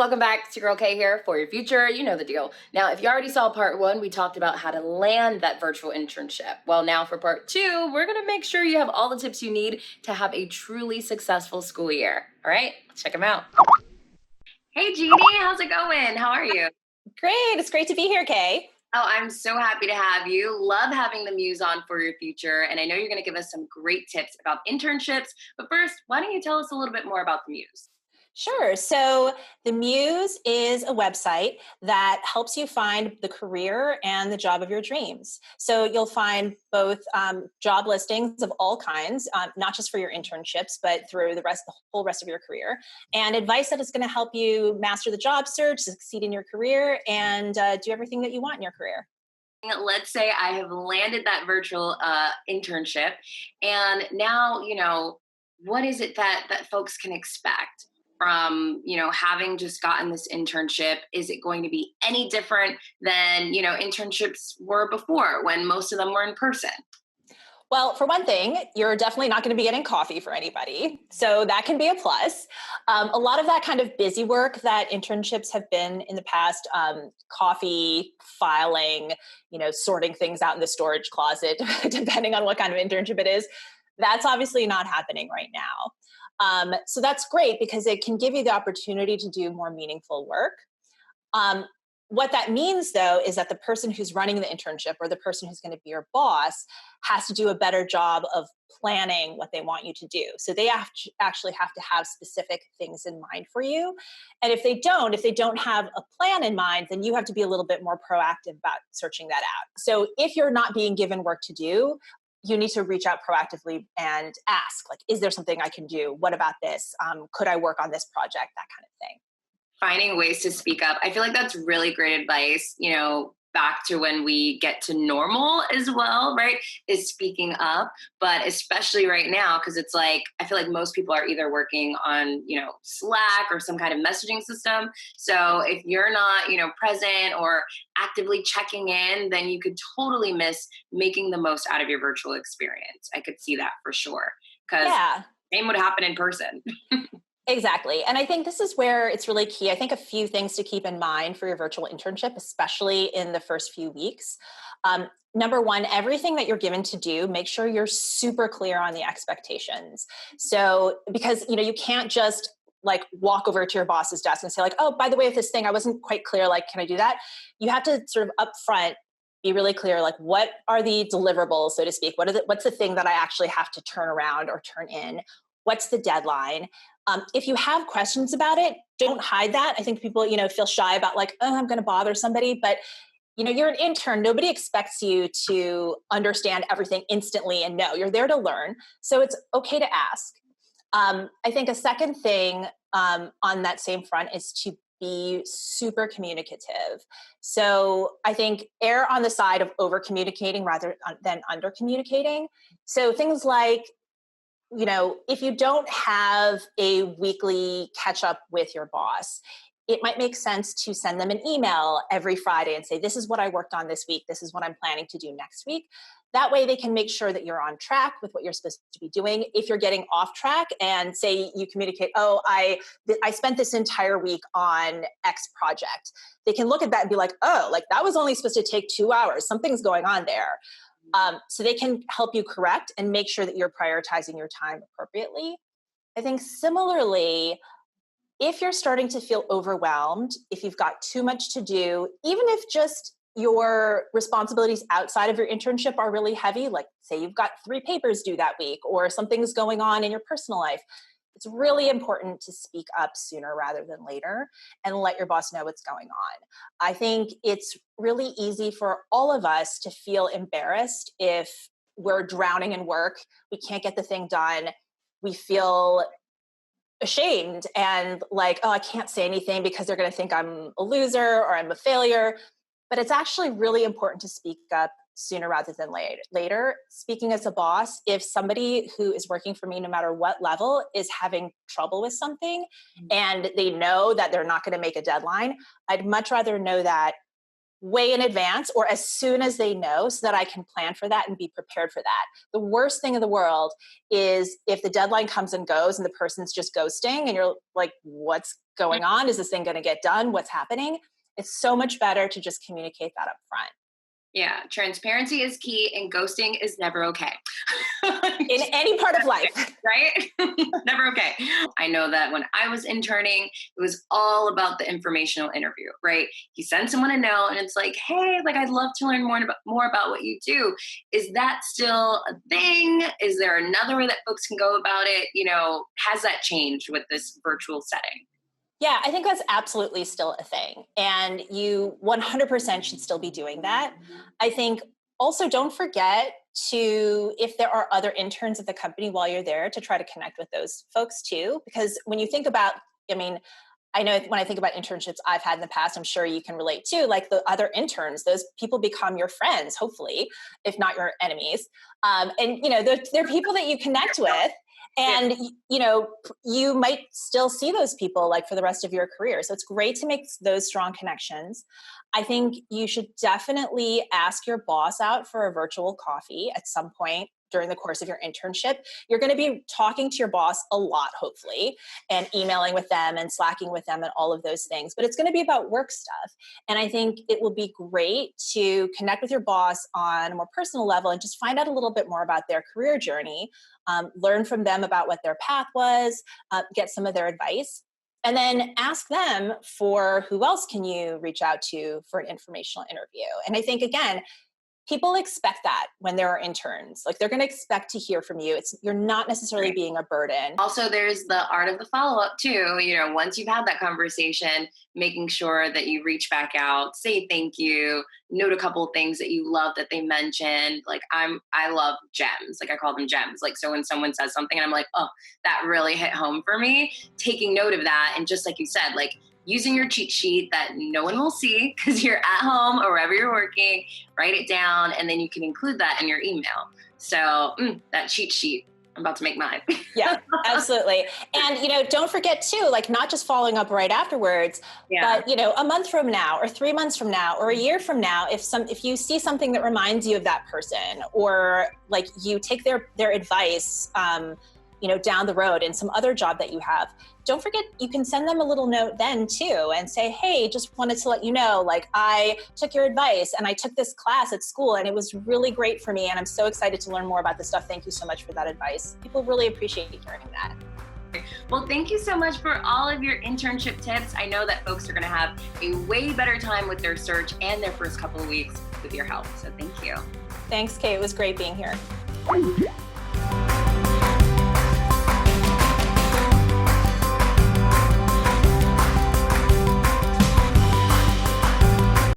welcome back. It's your girl Kay here for your future. You know the deal. Now, if you already saw part one, we talked about how to land that virtual internship. Well, now for part two, we're going to make sure you have all the tips you need to have a truly successful school year. All right, let's check them out. Hey, Jeannie, how's it going? How are you? Great. It's great to be here, Kay. Oh, I'm so happy to have you. Love having the Muse on for your future. And I know you're going to give us some great tips about internships. But first, why don't you tell us a little bit more about the Muse? Sure. So the Muse is a website that helps you find the career and the job of your dreams. So you'll find both job listings of all kinds, not just for your internships, but through the whole rest of your career, and advice that is going to help you master the job search, succeed in your career, and do everything that you want in your career. Let's say I have landed that virtual internship, and now, what is it that folks can expect from, having just gotten this internship? Is it going to be any different than, internships were before when most of them were in person? Well, for one thing, you're definitely not going to be getting coffee for anybody. So that can be a plus. A lot of that kind of busy work that internships have been in the past, coffee, filing, sorting things out in the storage closet, depending on what kind of internship it is, that's obviously not happening right now. So that's great because it can give you the opportunity to do more meaningful work. Um, what that means, though, is that the person who's running the internship or the person who's going to be your boss has to do a better job of planning what they want you to do. So they actually have to have specific things in mind for you. And if they don't have a plan in mind, then you have to be a little bit more proactive about searching that out. So if you're not being given work to do, you need to reach out proactively and ask, like, is there something I can do? What about this? Could I work on this project? That kind of thing. Finding ways to speak up. I feel like that's really great advice, back to when we get to normal as well, right? Is speaking up. But especially right now, because it's like, I feel like most people are either working on, Slack or some kind of messaging system. So if you're not, present or actively checking in, then you could totally miss making the most out of your virtual experience. I could see that for sure. Because Yeah. same would happen in person. Exactly. And I think this is where it's really key. I think a few things to keep in mind for your virtual internship, especially in the first few weeks. Number one, everything that you're given to do, make sure you're super clear on the expectations. So, because, you can't just like walk over to your boss's desk and say like, oh, by the way, with this thing, I wasn't quite clear. Like, can I do that? You have to sort of upfront be really clear, like what are the deliverables, so to speak? What's the thing that I actually have to turn around or turn in? What's the deadline? If you have questions about it, don't hide that. I think people, feel shy about like, oh, I'm going to bother somebody, but you're an intern. Nobody expects you to understand everything instantly and know. You're there to learn. So it's okay to ask. I think a second thing on that same front is to be super communicative. So I think err on the side of over communicating rather than under communicating. So things like, if you don't have a weekly catch up with your boss, it might make sense to send them an email every Friday and say, this is what I worked on this week. This is what I'm planning to do next week. That way they can make sure that you're on track with what you're supposed to be doing. If you're getting off track and say you communicate, oh, I spent this entire week on X project, they can look at that and be like, oh, like that was only supposed to take 2 hours. Something's going on there. So they can help you correct and make sure that you're prioritizing your time appropriately. I think similarly, if you're starting to feel overwhelmed, if you've got too much to do, even if just your responsibilities outside of your internship are really heavy, like say you've got 3 papers due that week or something's going on in your personal life, it's really important to speak up sooner rather than later and let your boss know what's going on. I think it's really easy for all of us to feel embarrassed if we're drowning in work, we can't get the thing done, we feel ashamed and like, oh, I can't say anything because they're going to think I'm a loser or I'm a failure. But it's actually really important to speak up sooner rather than later. Speaking as a boss, if somebody who is working for me, no matter what level, is having trouble with something and they know that they're not going to make a deadline, I'd much rather know that way in advance or as soon as they know so that I can plan for that and be prepared for that. The worst thing in the world is if the deadline comes and goes and the person's just ghosting and you're like, what's going on? Is this thing going to get done? What's happening? It's so much better to just communicate that up front. Yeah, transparency is key and ghosting is never okay. In any part of life. Right? Never okay. I know that when I was interning, it was all about the informational interview, right? You send someone a note and it's like, hey, like I'd love to learn more about what you do. Is that still a thing? Is there another way that folks can go about it? You know, has that changed with this virtual setting? Yeah, I think that's absolutely still a thing. And you 100% should still be doing that. I think also don't forget to, if there are other interns at the company while you're there, to try to connect with those folks too. Because when you think about, I mean, I know when I think about internships I've had in the past, I'm sure you can relate too, like the other interns, those people become your friends, hopefully, if not your enemies. And, you know, they're people that you connect with. And, you know, you might still see those people like for the rest of your career. So it's great to make those strong connections. I think you should definitely ask your boss out for a virtual coffee at some point during the course of your internship. You're going to be talking to your boss a lot, hopefully, and emailing with them and slacking with them and all of those things. But it's going to be about work stuff. And I think it will be great to connect with your boss on a more personal level and just find out a little bit more about their career journey, learn from them about what their path was, get some of their advice. And then ask them for who else can you reach out to for an informational interview. And I think, again, people expect that when there are interns. Like they're going to expect to hear from you. You're not necessarily being a burden. Also, there's the art of the follow-up too. You know, once you've had that conversation, making sure that you reach back out, say thank you, note a couple of things that you love that they mentioned. Like I love gems. Like I call them gems. Like so when someone says something and I'm like, oh, that really hit home for me, taking note of that. And just like you said, like using your cheat sheet that no one will see because you're at home or wherever you're working, write it down, and then you can include that in your email. So that cheat sheet, I'm about to make mine. Yeah, absolutely. And, you know, don't forget too, like not just following up right afterwards, but, you know, a month from now or 3 months from now or a year from now, if you see something that reminds you of that person, or like you take their advice, you know, down the road in some other job that you have, don't forget, you can send them a little note then too and say, hey, just wanted to let you know, like I took your advice and I took this class at school and it was really great for me. And I'm so excited to learn more about this stuff. Thank you so much for that advice. People really appreciate hearing that. Well, thank you so much for all of your internship tips. I know that folks are going to have a way better time with their search and their first couple of weeks with your help. So thank you. Thanks, Kate. It was great being here.